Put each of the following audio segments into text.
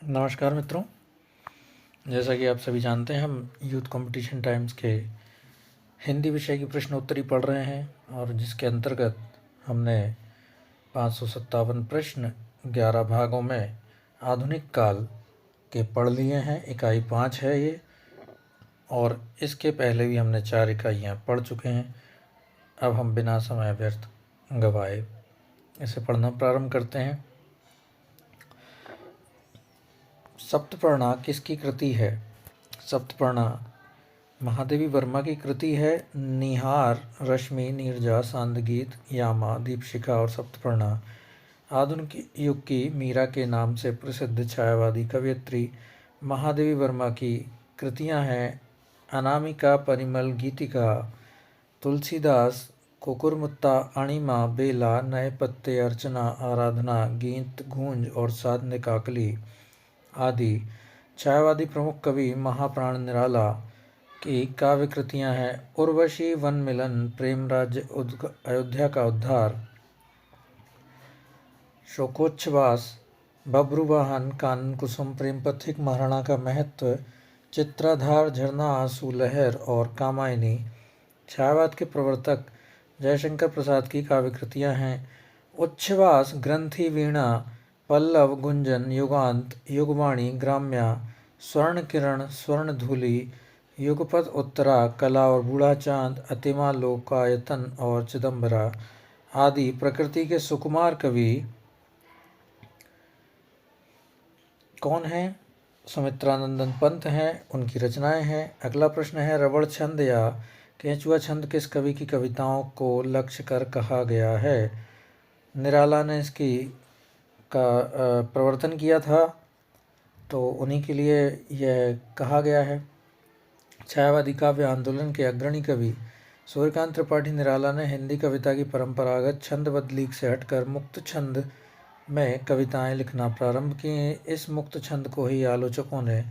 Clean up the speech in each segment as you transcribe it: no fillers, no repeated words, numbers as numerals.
नमस्कार मित्रों। जैसा कि आप सभी जानते हैं, हम यूथ कंपटीशन टाइम्स के हिंदी विषय की प्रश्नोत्तरी पढ़ रहे हैं और जिसके अंतर्गत हमने 557 प्रश्न 11 भागों में आधुनिक काल के पढ़ लिए हैं। इकाई 5 है ये, और इसके पहले भी हमने 4 इकाइयाँ पढ़ चुके हैं। अब हम बिना समय व्यर्थ गवाए इसे पढ़ना प्रारंभ करते हैं। सप्तपर्णा किसकी कृति है? सप्तपर्णा महादेवी वर्मा की कृति है। निहार, रश्मि, नीरजा, सांदगीत, यामा, दीपशिखा और सप्तपर्णा आधुनिक युग की मीरा के नाम से प्रसिद्ध छायावादी कवयित्री महादेवी वर्मा की कृतियां हैं। अनामिका, परिमल, गीतिका, तुलसीदास, कुकुरमुत्ता, अणिमा, बेला, नए पत्ते, अर्चना, आराधना, गीत, गूंज और साधने काकली आदि छायावादी प्रमुख कवि महाप्राण निराला की काव्य कृतियाँ हैं। उर्वशी, वन मिलन, प्रेम राज्य, अयोध्या का उद्धार, शोकोच्छ्वास, बब्रुवाहन, कानन कुसुम, प्रेम पथिक, महाराणा का महत्व, चित्राधार, झरना, आंसू, लहर और कामायनी छायावाद के प्रवर्तक जयशंकर प्रसाद की काव्य कृतियाँ हैं। उच्छ्वास, ग्रंथि, वीणा, पल्लव, गुंजन, युगांत, युगवाणी, ग्राम्या, स्वर्ण किरण, स्वर्ण धूलि, युगपथ, उत्तरा, कला और बूढ़ा चांद, अतिमा, लोकायतन और चिदंबरा आदि प्रकृति के सुकुमार कवि कौन हैं? सुमित्रानंदन पंत हैं। उनकी रचनाएं हैं। अगला प्रश्न है, रबड़ छंद या केंचुआ छंद किस कवि की कविताओं को लक्ष्य कर कहा गया है? निराला ने इसकी का प्रवर्तन किया था, तो उन्हीं के लिए यह कहा गया है। छायावादी काव्य आंदोलन के अग्रणी कवि सूर्यकांत त्रिपाठी निराला ने हिंदी कविता की परंपरागत छंदबद्ध लीक से हटकर मुक्त छंद में कविताएं लिखना प्रारंभ किए। इस मुक्त छंद को ही आलोचकों ने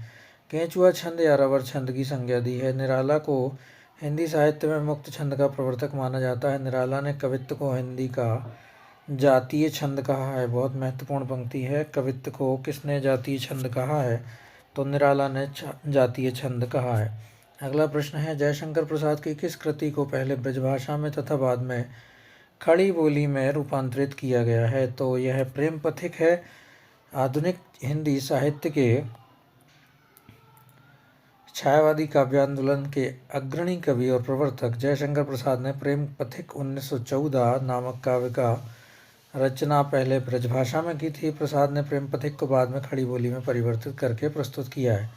केंचुआ छंद या रबर छंद की संज्ञा दी है। निराला को हिंदी साहित्य में मुक्त छंद का प्रवर्तक माना जाता है। निराला ने कवित्व को हिंदी का जातीय छंद कहा है। बहुत महत्वपूर्ण पंक्ति है। कवित्व को किसने जातीय छंद कहा है? तो निराला ने जातीय छंद कहा है। अगला प्रश्न है, जयशंकर प्रसाद की किस कृति को पहले ब्रजभाषा में तथा बाद में खड़ी बोली में रूपांतरित किया गया है? तो यह प्रेम पथिक है। आधुनिक हिंदी साहित्य के छायावादी काव्यान्दोलन के अग्रणी कवि और प्रवर्तक जयशंकर प्रसाद ने प्रेम पथिक 1914 नामक काव्य का रचना पहले ब्रजभाषा में की थी। प्रसाद ने प्रेम पथिक को बाद में खड़ी बोली में परिवर्तित करके प्रस्तुत किया है।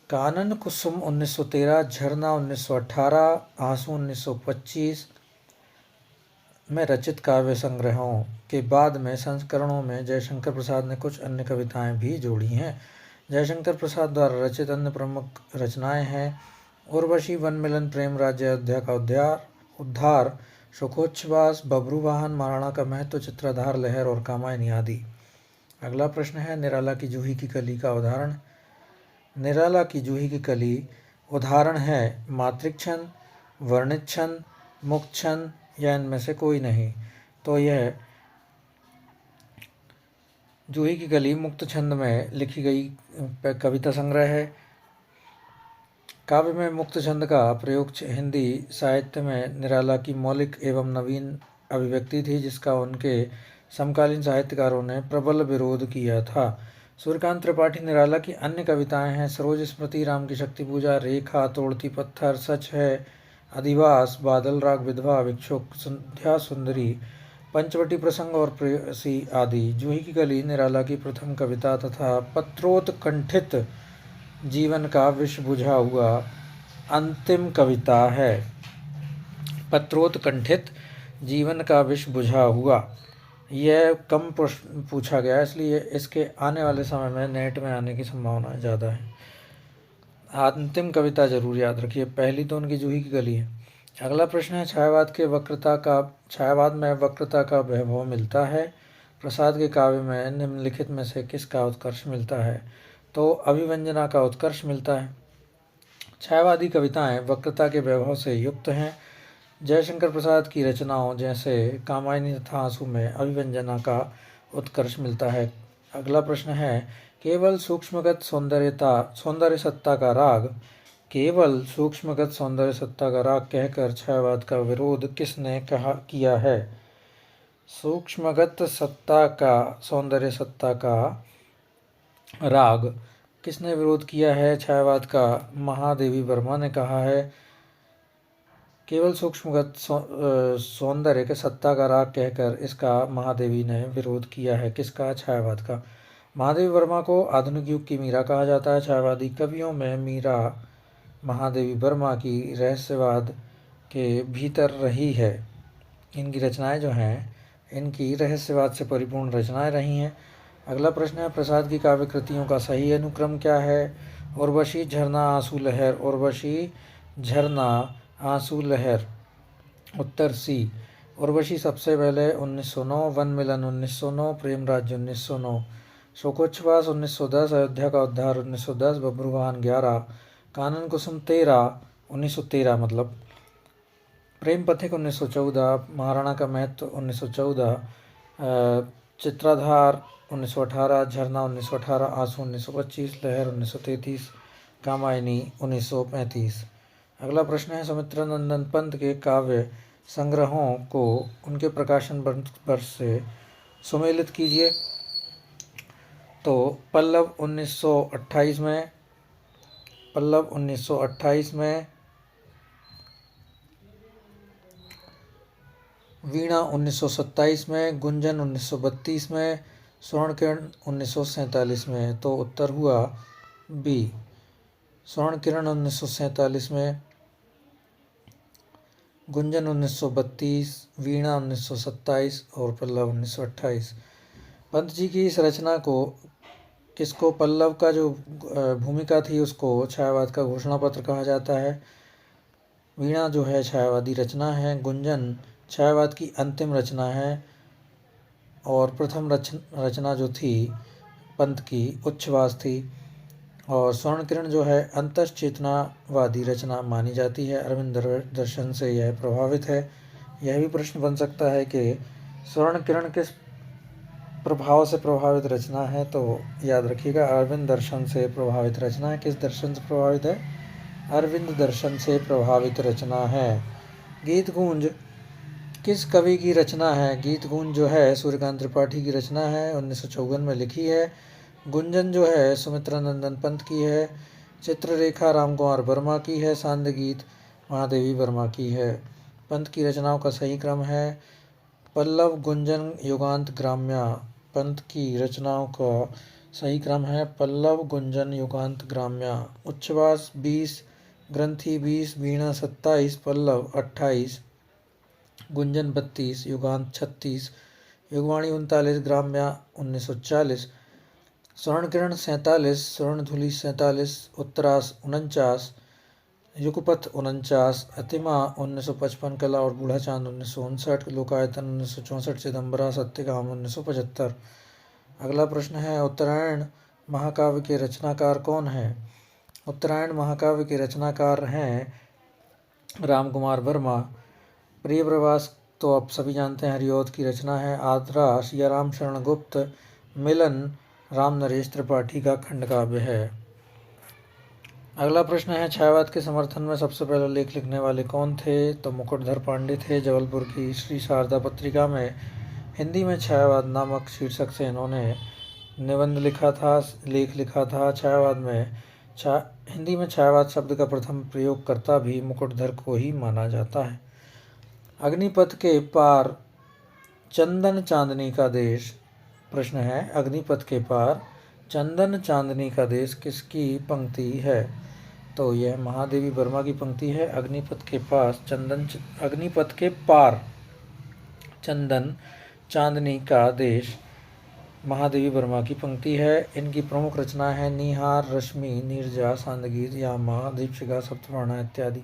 कानन कुसुम 1913, झरना 1918, आंसू 1925 में रचित काव्य संग्रहों के बाद में संस्करणों में जयशंकर प्रसाद ने कुछ अन्य कविताएं भी जोड़ी हैं। जयशंकर प्रसाद द्वारा रचित अन्य प्रमुख रचनाएं हैं उर्वशी, वन मिलन, प्रेम राज्य, अयोध्या का उद्धार, शोकोच्छ्वास, बब्रुवाहन, महाराणा का महत्व, चित्राधार, लहर और कामायनी आदि। अगला प्रश्न है, निराला की जूही की कली का उदाहरण। निराला की जूही की कली उदाहरण है मातृक छंद, वर्णित छंद, मुक्त छंद या इनमें से कोई नहीं। तो यह जूही की कली मुक्त छंद में लिखी गई कविता संग्रह है। काव्य में मुक्त छंद का प्रयोग हिंदी साहित्य में निराला की मौलिक एवं नवीन अभिव्यक्ति थी, जिसका उनके समकालीन साहित्यकारों ने प्रबल विरोध किया था। सूर्यकांत त्रिपाठी निराला की अन्य कविताएं हैं सरोज स्मृति, राम की शक्ति पूजा, रेखा, तोड़ती पत्थर, सच है, अधिवास, बादल राग, विधवा, विक्षोभ, संध्या सुंदरी, पंचवटी प्रसंग और प्रेयसी आदि। जूही की कली निराला की प्रथम कविता तथा पत्रोत्कंठित जीवन का विष बुझा हुआ अंतिम कविता है। पत्रोत्कंठित जीवन का विष बुझा हुआ, यह कम प्रश्न पूछा गया है, इसलिए इसके आने वाले समय में नेट में आने की संभावना ज़्यादा है। अंतिम कविता जरूर याद रखिए। पहली तो उनकी जूही की कली है। अगला प्रश्न है, छायावाद में वक्रता का वैभव मिलता है। प्रसाद के काव्य में निम्नलिखित में से किसका उत्कर्ष मिलता है? तो अभिव्यंजना का उत्कर्ष मिलता है। छायावादी कविताएं वक्रता के वैभव से युक्त हैं। जयशंकर प्रसाद की रचनाओं जैसे कामायनी तथा आंसू में अभिव्यंजना का उत्कर्ष मिलता है। अगला प्रश्न है, केवल सूक्ष्मगत सौंदर्य सत्ता का राग, केवल सूक्ष्मगत सौंदर्य सत्ता का राग कहकर छायावाद का विरोध किसने किया है? सूक्ष्मगत सत्ता का सौंदर्य सत्ता का राग किसने विरोध किया है छायावाद का? महादेवी वर्मा ने कहा है। केवल सूक्ष्मगत सौंदर्य के सत्ता का राग कहकर इसका महादेवी ने विरोध किया है। किसका? छायावाद का। महादेवी वर्मा को आधुनिक युग की मीरा कहा जाता है। छायावादी कवियों में मीरा महादेवी वर्मा की रहस्यवाद के भीतर रही है। इनकी रचनाएं जो हैं, इनकी रहस्यवाद से परिपूर्ण रचनाएं रही हैं। अगला प्रश्न है, प्रसाद की काव्य कृतियों का सही अनुक्रम क्या है? उर्वशी, झरना, आंसू, लहर। उर्वशी, झरना, आंसू, लहर। उत्तर सी। उर्वशी सबसे पहले 1909, वन मिलन 1909, प्रेम राज्य 1909, शोकोच्छ्वास 1910, अयोध्या का उद्धार 1910, बब्रुवाहन 11, कानन कुसुम 13, 1913 मतलब, प्रेम पथिक 1914, महाराणा का महत्व 1914, चित्राधार 1918, झरना 1918, आंसू 1925, लहर 1933, कामायनी 1935। अगला प्रश्न है, सुमित्रानंदन पंत के काव्य संग्रहों को उनके प्रकाशन वर्ष से सुमेलित कीजिए। तो पल्लव 1928 में, पल्लव 1928 में, वीणा 1927 में, गुंजन 1932 में, स्वर्णकिरण 1947 में। तो उत्तर हुआ बी, स्वर्णकिरण 1947 में, गुंजन 1932, वीणा 1927 और पल्लव 1928। पंत जी की इस रचना को किसको, पल्लव का जो भूमिका थी उसको छायावाद का घोषणा पत्र कहा जाता है। वीणा जो है छायावादी रचना है, गुंजन छायावाद की अंतिम रचना है, और प्रथम रचना जो थी पंत की उच्छ्वास थी, और स्वर्णकिरण जो है अंतश्चेतनावादी रचना मानी जाती है। अरविंद दर्शन से यह प्रभावित है। यह भी प्रश्न बन सकता है कि स्वर्णकिरण किस प्रभाव से प्रभावित रचना है? तो याद रखिएगा, अरविंद दर्शन से प्रभावित रचना है। किस दर्शन से प्रभावित है? अरविंद दर्शन से प्रभावित रचना है। गीत गूंज किस कवि की रचना है? गीत गूंज जो है सूर्यकांत त्रिपाठी की रचना है, 1954 में लिखी है। गुंजन जो है सुमित्रानंदन पंत की है। चित्ररेखा रामकुमार वर्मा की है। सांध्य गीत महादेवी वर्मा की है। पंत की रचनाओं का सही क्रम है पल्लव, गुंजन, युगांत, ग्राम्या। पंत की रचनाओं का सही क्रम है पल्लव, गुंजन, युगांत, ग्राम्या। उच्छ्वास 20, ग्रंथि 20, वीणा 27, पल्लव 28, गुंजन 32, युगांत 36, युगवाणी 39, ग्राम्या 1940, स्वर्णकिरण 47, स्वर्णधुली 47, उत्तरास 49, युगपथ 49, अतिमा 1955, कला और बूढ़ा चांद 1959, लोकायतन 1964, चिदम्बरा सत्यकाम 1975। अगला प्रश्न है, उत्तरायण महाकाव्य के रचनाकार कौन है? उत्तरायण महाकाव्य के रचनाकार हैं रामकुमार वर्मा। प्रिय प्रवास तो आप सभी जानते हैं, हरिऔध की रचना है। आद्रा सियाराम शरण गुप्त। मिलन राम नरेश त्रिपाठी का खंड काव्य है। अगला प्रश्न है, छायावाद के समर्थन में सबसे पहले लेख लिखने वाले कौन थे? तो मुकुटधर पांडे थे। जबलपुर की श्री शारदा पत्रिका में हिंदी में छायावाद नामक शीर्षक से इन्होंने निबंध लिखा था, लेख लिखा था। छायावाद में हिंदी में छायावाद शब्द का प्रथम प्रयोगकर्ता भी मुकुटधर को ही माना जाता है। अग्निपथ के पार चंदन चांदनी का देश। प्रश्न है, अग्निपथ के पार चंदन चांदनी का देश किसकी पंक्ति है? तो यह महादेवी वर्मा की पंक्ति है। अग्निपथ के पार चंदन चांदनी का देश महादेवी वर्मा की पंक्ति है। इनकी प्रमुख रचना है निहार, रश्मि, नीरजा, सांदगीत, यामा, दीपशिखा, सप्तपर्णा इत्यादि।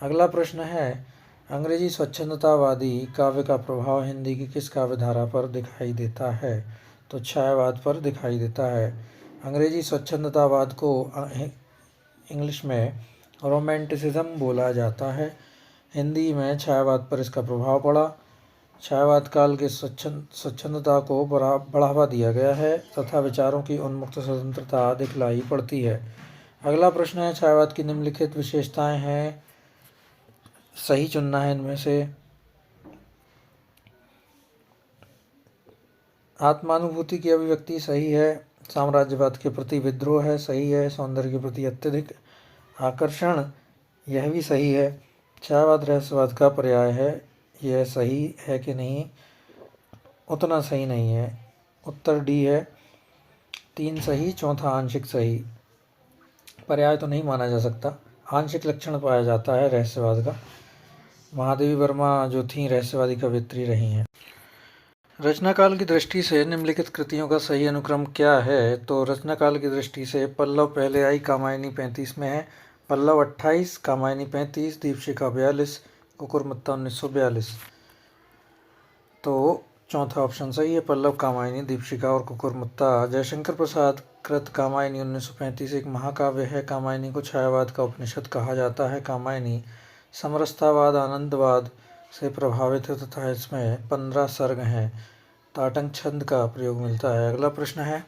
अगला प्रश्न है, अंग्रेजी स्वच्छंदतावादी काव्य का प्रभाव हिंदी की किस काव्य धारा पर दिखाई देता है? तो छायावाद पर दिखाई देता है। अंग्रेजी स्वच्छंदतावाद को इंग्लिश में रोमांटिसिज्म बोला जाता है। हिंदी में छायावाद पर इसका प्रभाव पड़ा। छायावाद काल के स्वच्छंदता को बढ़ावा दिया गया है तथा विचारों की उन्मुक्त स्वतंत्रता दिखलाई पड़ती है। अगला प्रश्न है, छायावाद की निम्नलिखित विशेषताएं हैं, सही चुनना है इनमें से। आत्मानुभूति की अभिव्यक्ति सही है। साम्राज्यवाद के प्रति विद्रोह है, सही है। सौंदर्य के प्रति अत्यधिक आकर्षण, यह भी सही है। छायावाद रहस्यवाद का पर्याय है, यह सही है कि नहीं? उतना सही नहीं है। उत्तर डी है, 3 सही, चौथा आंशिक सही। पर्याय तो नहीं माना जा सकता, आंशिक लक्षण पाया जाता है रहस्यवाद का। महादेवी वर्मा जो थी रहस्यवादी कवयित्री रही हैं। रचनाकाल की दृष्टि से निम्नलिखित कृतियों का सही अनुक्रम क्या है? तो रचनाकाल की दृष्टि से पल्लव पहले आई, कामायनी 35 में है। पल्लव 28, कामायनी 35, दीपशिखा 42, कुकुरमुत्ता 1942। तो चौथा ऑप्शन सही है, पल्लव, कामायनी, दीपशिखा और कुकुरमुत्ता। जयशंकर प्रसाद कृत कामायनी 1935 एक महाकाव्य है। कामायनी को छायावाद का उपनिषद कहा जाता है। कामायनी समरसतावाद, आनंदवाद से प्रभावित है तथा इसमें 15 सर्ग हैं। ताटंक छंद का प्रयोग मिलता है। अगला प्रश्न है,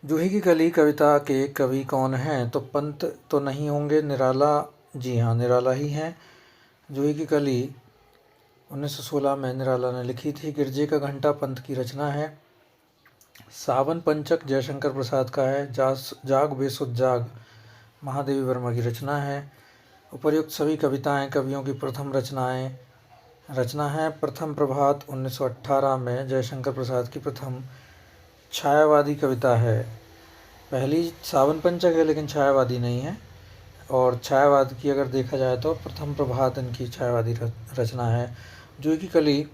जूही की कली कविता के कवि कौन हैं? तो पंत तो नहीं होंगे, निराला, जी हाँ निराला ही हैं। जूही की कली 1916 में निराला ने लिखी थी। गिरजे का घंटा पंत की रचना है। सावन पंचक जयशंकर प्रसाद का है। जाग बेसुध जाग महादेवी वर्मा की रचना है। उपर्युक्त सभी कविताएं कवियों की प्रथम रचना है। प्रथम प्रभात 1918 में जयशंकर प्रसाद की प्रथम छायावादी कविता है। पहली सावन पंचक है लेकिन छायावादी नहीं है। और छायावाद की अगर देखा जाए तो प्रथम प्रभात इनकी छायावादी रचना है। जूही की कली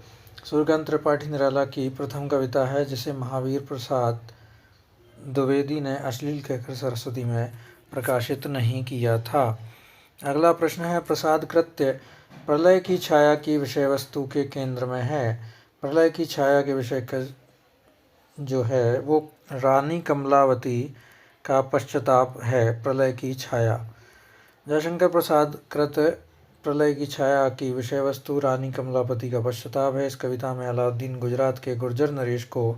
सूर्यकांत त्रिपाठी निराला की प्रथम कविता है, जिसे महावीर प्रसाद द्विवेदी ने अश्लील कहकर सरस्वती में प्रकाशित नहीं किया था। अगला प्रश्न है, प्रसाद कृत्य प्रलय की छाया की विषय वस्तु के केंद्र में है। प्रलय की छाया के विषय का जो है वो रानी कमलावती का पश्चाताप है। प्रलय की छाया। जयशंकर प्रसाद कृत प्रलय की छाया की विषय वस्तु रानी कमलावती का पश्चाताप है। इस कविता में अलाउद्दीन गुजरात के गुर्जर नरेश को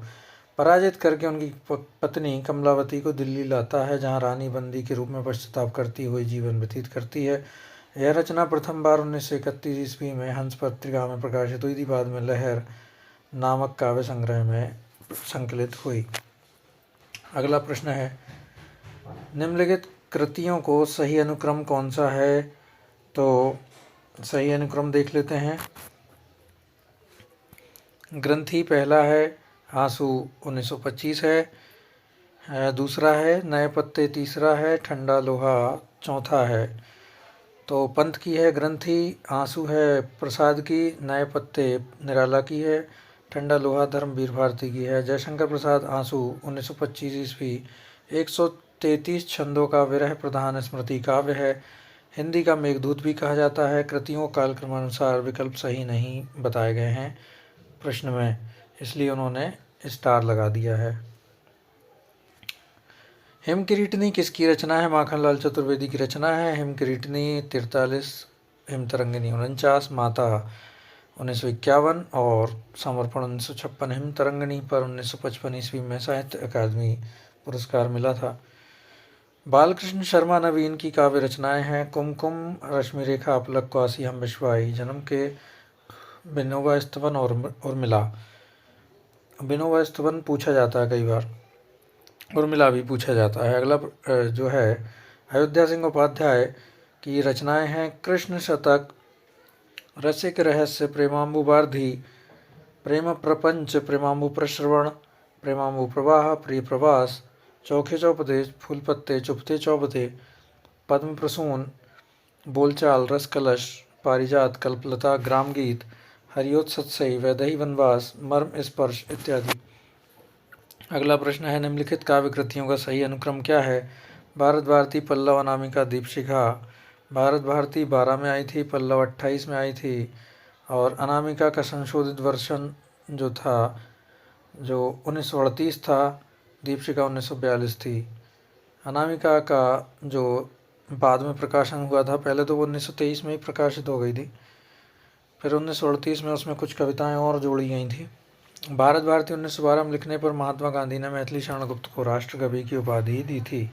पराजित करके उनकी पत्नी कमलावती को दिल्ली लाता है, जहां रानी बंदी के रूप में पश्चाताप करती हुई जीवन व्यतीत करती है। यह रचना प्रथम बार 1931 ईस्वी में हंस पत्रिका में प्रकाशित हुई थी। बाद में लहर नामक काव्य संग्रह में संकलित हुई। अगला प्रश्न है, निम्नलिखित कृतियों को सही अनुक्रम कौन सा है? तो सही अनुक्रम देख लेते हैं। ग्रंथि पहला है, आंसू 1925 है। दूसरा है नए पत्ते, तीसरा है ठंडा लोहा, चौथा है। तो पंत की है ग्रंथि, आंसू है प्रसाद की, नए पत्ते निराला की है, ठंडा लोहा धर्मवीर भारती की है। जयशंकर प्रसाद आंसू 1925 ईस्वी 133 छंदों का विरह प्रधान स्मृति काव्य है। हिंदी का मेघदूत भी कहा जाता है। कृतियों कालक्रमानुसार विकल्प सही नहीं बताए गए हैं प्रश्न में, इसलिए उन्होंने स्टार लगा दिया है। हिमकिरीटनी किसकी रचना है? माखनलाल चतुर्वेदी की रचना है। हिमकिरीटनी 43, हिमतरंगिनी 49, माता 1951 और समर्पण 1956। हिमतरंगिनी पर 1955 ईस्वी में साहित्य अकादमी पुरस्कार मिला था। बालकृष्ण शर्मा नवीन की काव्य रचनाएं हैं। कुमकुम, रश्मिरेखा, अपलक, क्वासी, हम विश्वाई, जन्म के, विनोबा स्तवन और उर्मिला। विनोबा स्तवन पूछा जाता है कई बार, उर्मिला भी पूछा जाता है। अगला जो है, अयोध्या सिंह उपाध्याय की रचनाएं हैं। कृष्ण शतक, रसिक रहस्य, प्रेमांबु बार्धी, प्रेम प्रपंच, प्रेमांबु प्रश्रवण, प्रेमांबु प्रवाह, प्रिय प्रवास, चौखे चौपते, फूल पत्ते, चुपते चौबते, पद्म प्रसून, बोलचाल, रस कलश, पारिजात, कल्पलता, ग्राम गीत, हरियोत्सत्सई, वैदेही वनवास, मर्म स्पर्श इत्यादि। अगला प्रश्न है, निम्नलिखित काव्य कृतियों का सही अनुक्रम क्या है? भारत भारती, पल्लव, अनामिका, दीपशिखा। भारत भारती 12 में आई थी, पल्लव 28 में आई थी और अनामिका का संशोधित वर्षन जो था जो 1938 था, दीपशिखा 1942 थी। अनामिका का जो बाद में प्रकाशन हुआ था, पहले तो वो 1923 में ही प्रकाशित हो गई थी। फिर 1938 में उसमें कुछ कविताएं और जोड़ी गई थी। भारत भारती 1912 में लिखने पर महात्मा गांधी ने मैथिली शरण गुप्त को राष्ट्रकवि की उपाधि दी थी।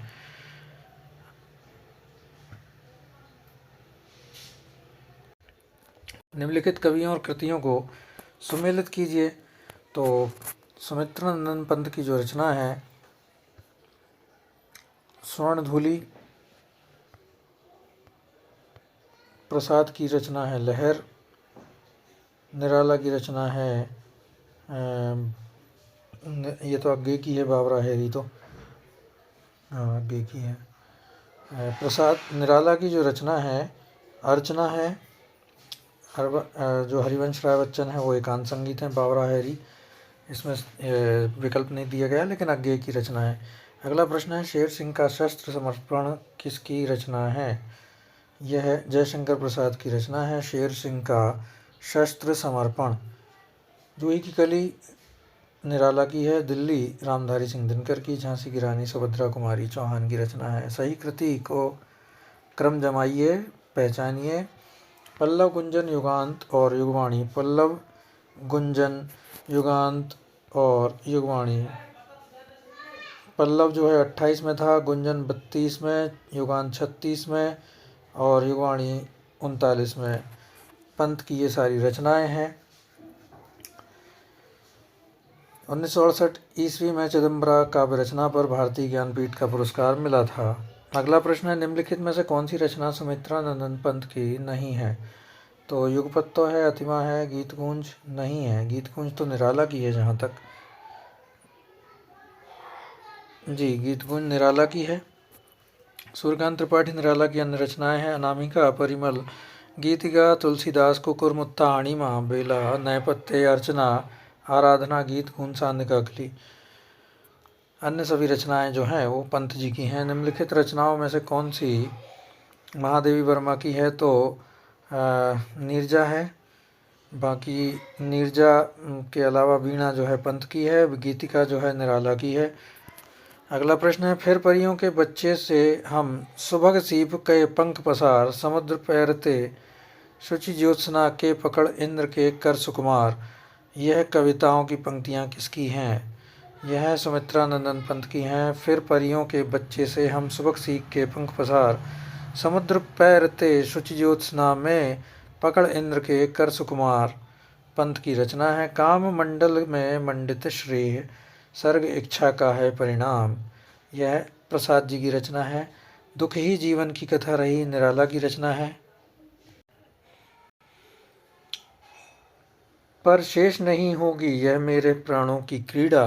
निम्नलिखित कवियों और कृतियों को सुमेलित कीजिए। तो सुमित्रानंदन पंत की जो रचना है स्वर्णधूलि, प्रसाद की रचना है लहर, निराला की रचना है ये तो आगे की है बाबरा हेरी, तो हाँ आगे की है। प्रसाद निराला की जो रचना है अर्चना है, जो हरिवंश राय बच्चन है वो एकांत संगीत है। बाबरा हेरी इसमें विकल्प नहीं दिया गया, लेकिन आगे की रचना है। अगला प्रश्न है शेर सिंह का शस्त्र समर्पण किसकी रचना है? यह जयशंकर प्रसाद की रचना है। शेर सिंह का शस्त्र समर्पण। जूही की कली निराला की है। दिल्ली रामधारी सिंह दिनकर की। झांसी की रानी सुभद्रा कुमारी चौहान की रचना है। सही कृति को क्रम जमाइए, पहचानिए। पल्लव, गुंजन, युगांत और युगवाणी। पल्लव, गुंजन, युगांत और युगवाणी। पल्लव जो है 28 में था, गुंजन 32 में, युगांत 36 में और युगवाणी 39 में। पंत की ये सारी रचनाएं हैं। 1968 ईस्वी में चिदम्बरा काव्य रचना पर भारतीय ज्ञानपीठ का पुरस्कार मिला था। अगला प्रश्न है निम्नलिखित में से कौन सी रचना सुमित्रानंदन पंत की नहीं है? तो युगपत तो है, अतिमा है, गीतगुंज नहीं है। गीतगुंज तो निराला की है जहाँ तक जी, गीतगुंज निराला की है। सूर्यकांत त्रिपाठी निराला की अन्य रचनाएं हैं अनामिका, परिमल, गीतिका, तुलसीदास, कुकुरमुत्ता, अणिमा, बेला, नैपत्य, अर्चना, आराधना, गीतगुंज, सांदिका अखिली। अन्य सभी रचनाएं जो हैं वो पंत जी की हैं। निम्नलिखित रचनाओं में से कौन सी महादेवी वर्मा की है? तो नीरजा है। बाकी नीरजा के अलावा वीणा जो है पंत की है। गीतिका जो है निराला की है। अगला प्रश्न है फिर परियों के बच्चे से हम सुभग सीप के पंख पसार, समुद्र पैरते शुचि ज्योत्सना के पकड़ इंद्र के कर सुकुमार। यह कविताओं की पंक्तियाँ किसकी हैं? यह सुमित्रानंदन पंत की हैं। फिर परियों के बच्चे से हम सुबह सीख के पंख पसार, समुद्र पैरते शुचि ज्योत्सना में पकड़ इंद्र के कर सुकुमार पंत की रचना है। काम मंडल में मंडित श्रेय, सर्ग इच्छा का है परिणाम। यह प्रसाद जी की रचना है। दुख ही जीवन की कथा रही निराला की रचना है। पर शेष नहीं होगी यह मेरे प्राणों की क्रीड़ा,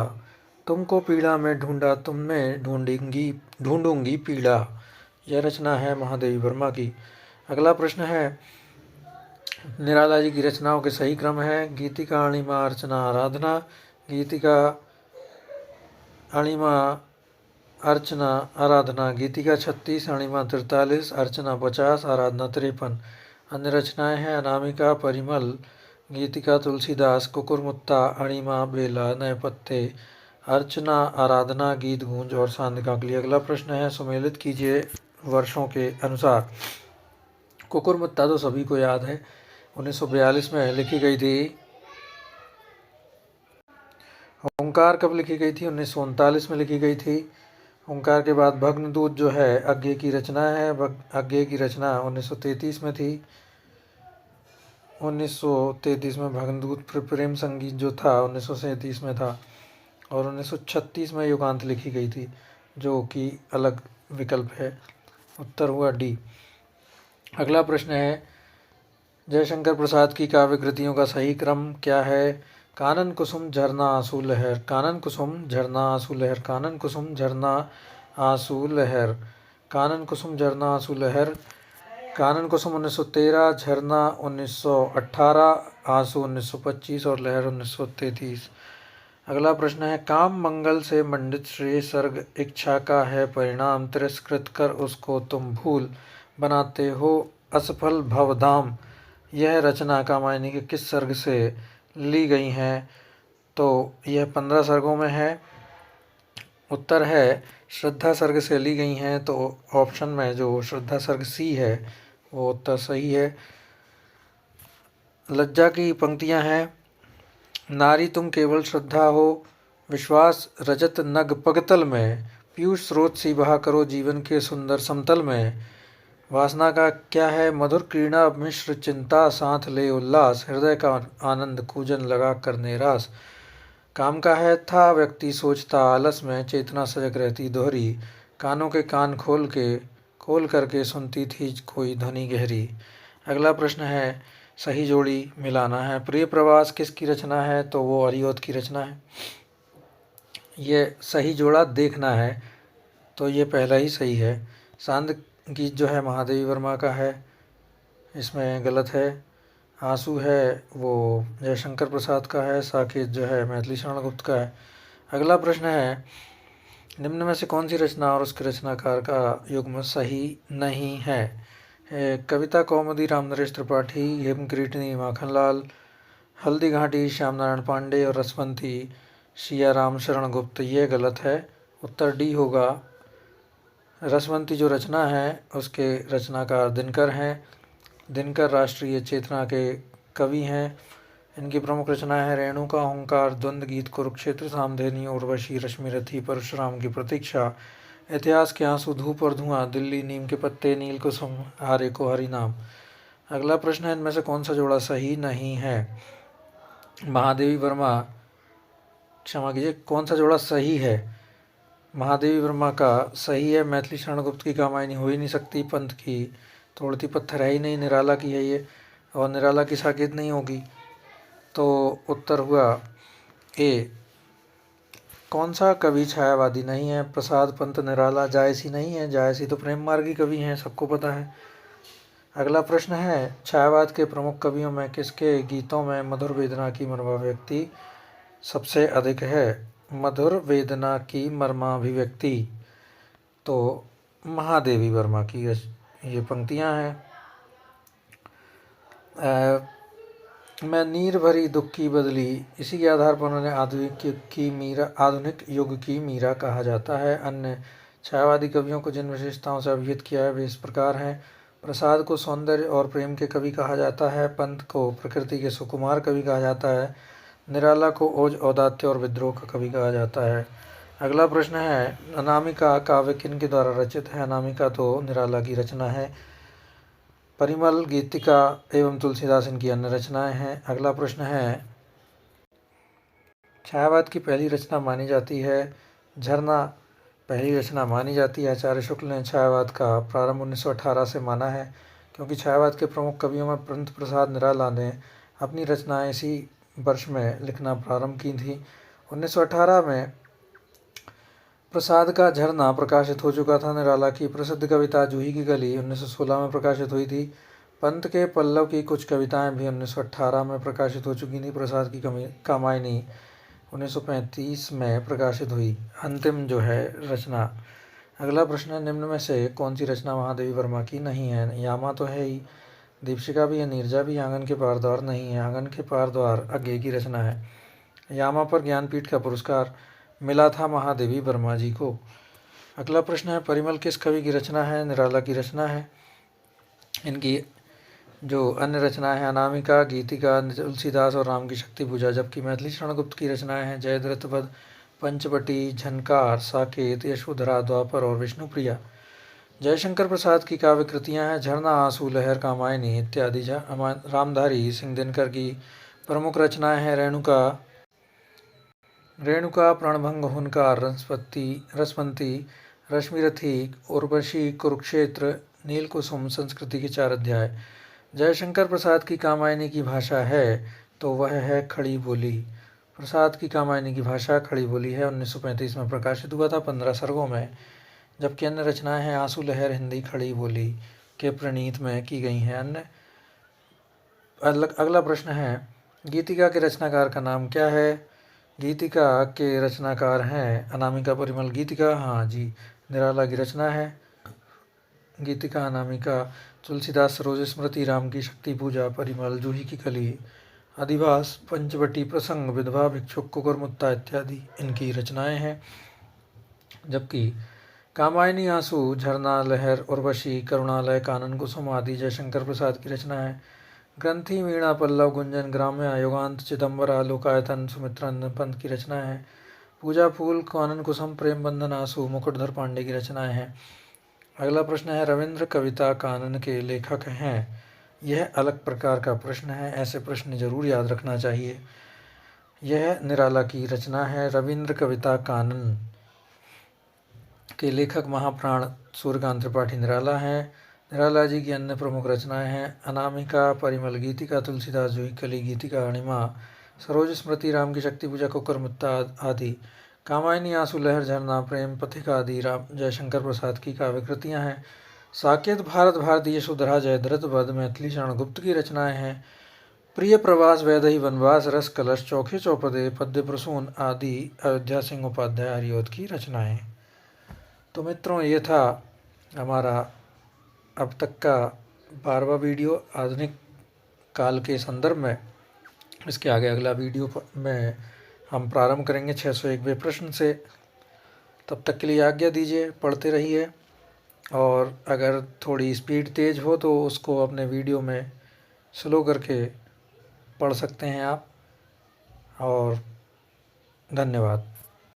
तुमको पीड़ा में ढूंढा तुम में ढूंढूंगी पीड़ा। यह रचना है महादेवी वर्मा की। अगला प्रश्न है निराला जी की रचनाओं के सही क्रम है। गीतिका, अणिमा, अर्चना, आराधना। गीतिका, अणिमा, अर्चना, आराधना। गीतिका 36, अणिमा 43, अर्चना 50, आराधना 53। अन्य रचनाएं हैं अनामिका, परिमल, गीतिका, तुलसीदास, कुकुरमुत्ता, अणिमा, बेला, नैपत्य, अर्चना, आराधना, गीत गूंज और सांदिका के लिए। अगला प्रश्न है सुमेलित कीजिए वर्षों के अनुसार। कुकुरमुत्ता तो सभी को याद है, 1942 में लिखी गई थी। ओंकार कब लिखी गई थी? 1939 में लिखी गई थी। ओंकार के बाद भग्नदूत जो है अज्ञे की रचना है। अज्ञे की रचना 1933 में थी। 1933 में भग्नदूत। प्रेम संगीत जो था 1937 में था और 1936 में युगांत लिखी गई थी, जो कि अलग विकल्प है। उत्तर हुआ डी। अगला प्रश्न है जयशंकर प्रसाद की काव्य कृतियों का सही क्रम क्या है? कानन कुसुम झरना आंसू लहर, कानन कुसुम झरना आंसू लहर, कानन कुसुम झरना आंसू लहर, कानन कुसुम झरना आंसू लहर। कानन कुसुम 1913, झरना 1918, आंसू 1925 और लहर 1933। अगला प्रश्न है काम मंगल से मंडित श्रेय, सर्ग इच्छा का है परिणाम, तिरस्कृत कर उसको तुम भूल, बनाते हो असफल भवधाम। यह रचना कामायनी के किस सर्ग से ली गई हैं? तो यह 15 सर्गों में है। उत्तर है श्रद्धा सर्ग से ली गई हैं। तो ऑप्शन में जो श्रद्धा सर्ग सी है वो उत्तर सही है। लज्जा की पंक्तियां हैं। नारी तुम केवल श्रद्धा हो, विश्वास रजत नग पगतल में, पीयूष स्रोत सी बहा करो जीवन के सुंदर समतल में। वासना का क्या है, मधुर क्रीड़ा मिश्र चिंता, साथ ले उल्लास, हृदय का आनंद कूजन लगा करने रास। काम का है था व्यक्ति सोचता आलस में, चेतना सजग रहती दोहरी, कानों के कान खोल करके सुनती थी कोई ध्वनि गहरी। अगला प्रश्न है, सही जोड़ी मिलाना है। प्रिय प्रवास किसकी रचना है, तो वो अरियोत की रचना है। ये सही जोड़ा देखना है, तो ये पहला ही सही है। सांद गीत जो है महादेवी वर्मा का है, इसमें गलत है। आंसू है वो जयशंकर प्रसाद का है। साकेत जो है मैथिली शरण गुप्त का है। अगला प्रश्न है, निम्न में से कौन सी रचना और उसके रचनाकार का युग्म सही नहीं है। कविता कौमुदी रामनरेश त्रिपाठी, हेमकृष्णी माखनलाल, हल्दी घाटी श्याम नारायण पांडे और रसवंती सियाराम शरण गुप्त। ये गलत है, उत्तर डी होगा। रसवंती जो रचना है उसके रचनाकार दिनकर हैं। दिनकर राष्ट्रीय चेतना के कवि हैं। इनकी प्रमुख रचनाएं हैं रेणुका, ओंकार, द्वंद्व गीत, कुरुक्षेत्र, सामधेनी, उर्वशी, रश्मिरथी, परशुराम की प्रतीक्षा, इतिहास के आंसू, धूप और धुआं, दिल्ली, नीम के पत्ते, नील कुसुम, हारे को हरि नाम। अगला प्रश्न है, इनमें से कौन सा जोड़ा सही नहीं है। महादेवी वर्मा, क्षमा कीजिए, कौन सा जोड़ा सही है। महादेवी वर्मा का सही है। मैथिली शरण गुप्त की कामायनी हो ही नहीं सकती, पंत की तोड़ती पत्थर है ही नहीं, निराला की है ये, और निराला की साकेत नहीं होगी। तो उत्तर हुआ ए। कौन सा कवि छायावादी नहीं है। प्रसाद, पंत, निराला। जायसी नहीं है, जायसी तो प्रेम मार्गी कवि हैं, सबको पता है। अगला प्रश्न है, छायावाद के प्रमुख कवियों में किसके गीतों में मधुर वेदना की मर्माभिव्यक्ति सबसे अधिक है। मधुर वेदना की मर्माभिव्यक्ति, तो महादेवी वर्मा की ये पंक्तियां हैं। मैं नीर भरी दुख की बदली, इसी के आधार पर उन्हें आधुनिक युग की मीरा कहा जाता है। अन्य छायावादी कवियों को जिन विशेषताओं से अभिहित किया है वे इस प्रकार हैं। प्रसाद को सौंदर्य और प्रेम के कवि कहा जाता है। पंत को प्रकृति के सुकुमार कवि कहा जाता है। निराला को ओज, औदात्य और विद्रोह का कवि कहा जाता है। अगला प्रश्न है, अनामिका काव्य किन के द्वारा रचित है। अनामिका तो निराला की रचना है। परिमल, गीतिका एवं तुलसीदास इनकी अन्य रचनाएं हैं। अगला प्रश्न है, छायावाद की पहली रचना मानी जाती है। झरना पहली रचना मानी जाती है। आचार्य शुक्ल ने छायावाद का प्रारंभ 1918 से माना है, क्योंकि छायावाद के प्रमुख कवियों में पंत प्रसाद निराला ने अपनी रचनाएं इसी वर्ष में लिखना प्रारंभ की थी। 1918 में प्रसाद का झरना प्रकाशित हो चुका था। निराला की प्रसिद्ध कविता जूही की कली 1916 में प्रकाशित हुई थी। पंत के पल्लव की कुछ कविताएं भी 1918 में प्रकाशित हो चुकी थी। प्रसाद की कामायनी 1935 में प्रकाशित हुई, अंतिम जो है रचना। अगला प्रश्न है, निम्न में से कौन सी रचना महादेवी वर्मा की नहीं है। यामा तो है ही, दीपशिका भी है, नीरजा भी, आंगन के पार द्वार नहीं है। आंगन के पार द्वार अज्ञे की रचना है। यामा पर ज्ञानपीठ का पुरस्कार मिला था महादेवी वर्मा जी को। अगला प्रश्न है, परिमल किस कवि की रचना है। निराला की रचना है। इनकी जो अन्य रचनाएं हैं, अनामिका, गीतिका, तुलसीदास और राम की शक्ति पूजा। जबकि मैथिली शरण गुप्त की रचनाएं हैं जयद्रथ पद, पंचवटी, झनकार, साकेत, यशोधरा, द्वापर और विष्णुप्रिया। जयशंकर प्रसाद की काव्य कृतियाँ हैं झरना, आंसू, लहर, कामायनी इत्यादि। रामधारी सिंह दिनकर की प्रमुख रचनाएं हैं रेणुका, प्रणभंग, हुनकार, रसवंती, रश्मिरथी, उर्वशी, कुरुक्षेत्र, नीलकुसुम, संस्कृति के 4 अध्याय। जयशंकर प्रसाद की कामायनी की भाषा है तो वह है खड़ी बोली। प्रसाद की कामायनी की भाषा खड़ी बोली है। 1935 में प्रकाशित हुआ था 15 सर्गों में। जबकि अन्य रचनाएं हैं आंसू, लहर, हिंदी, खड़ी बोली के प्रणीत में की गई हैं। अन्य अगला प्रश्न है, गीतिका के रचनाकार का नाम क्या है। गीतिका के रचनाकार हैं अनामिका, परिमल। गीतिका, हाँ जी, निराला की रचना है गीतिका। अनामिका तुलसीदास, सरोज स्मृति, राम की शक्ति पूजा। परिमल जूही की कली, अधिवास, पंचवटी, प्रसंग, विधवा, भिक्षुक, कुकुरमुत्ता इत्यादि इनकी रचनाएं हैं। जबकि कामायनी, आंसू, झरना, लहर, उर्वशी, करुणालय, कानन कुसुम आदि जयशंकर प्रसाद की रचना है। ग्रंथि, वीणा, पल्लव, गुंजन, ग्राम्य, योगांत, चिदंबरा, लोकायतन सुमित्रानंदन पंत की रचना है। पूजा फूल, कानन कुसुम, प्रेम बंधन, आंसू मुकुटधर पांडे की रचनाएं हैं। अगला प्रश्न है, रविंद्र कविता कानन के लेखक हैं। यह अलग प्रकार का प्रश्न है, ऐसे प्रश्न जरूर याद रखना चाहिए। यह निराला की रचना है। रविंद्र कविता कानन के लेखक महाप्राण सूर्यकांत त्रिपाठी निराला हैं। निराला जी की अन्य प्रमुख रचनाएं हैं, अनामिका, परिमल गीतिका, तुलसीदास जी कली गीतिका, अणिमा, सरोज स्मृति, राम की शक्ति पूजा, कुकर मुत्ता आदि, कामायनी, आंसू लहर, झरना, प्रेम पथिका आदि राम जयशंकर प्रसाद की काव्य कृतियाँ हैं। साकेत, भारत भारतीय सुधरा, जयद्रथ, बद, मैथिली शरण गुप्त की रचनाएं हैं। प्रिय प्रवास, वैदही वनवास, रस कलश, चौखे चौपदे, पद्य प्रसून आदि अयोध्या सिंह उपाध्याय हरिओद की रचनाएं। तो मित्रों, ये था हमारा अब तक का 12वां वीडियो आधुनिक काल के संदर्भ में। इसके आगे अगला वीडियो में हम प्रारंभ करेंगे 601वें प्रश्न से। तब तक के लिए आज्ञा दीजिए, पढ़ते रहिए, और अगर थोड़ी स्पीड तेज़ हो तो उसको अपने वीडियो में स्लो करके पढ़ सकते हैं आप। और धन्यवाद।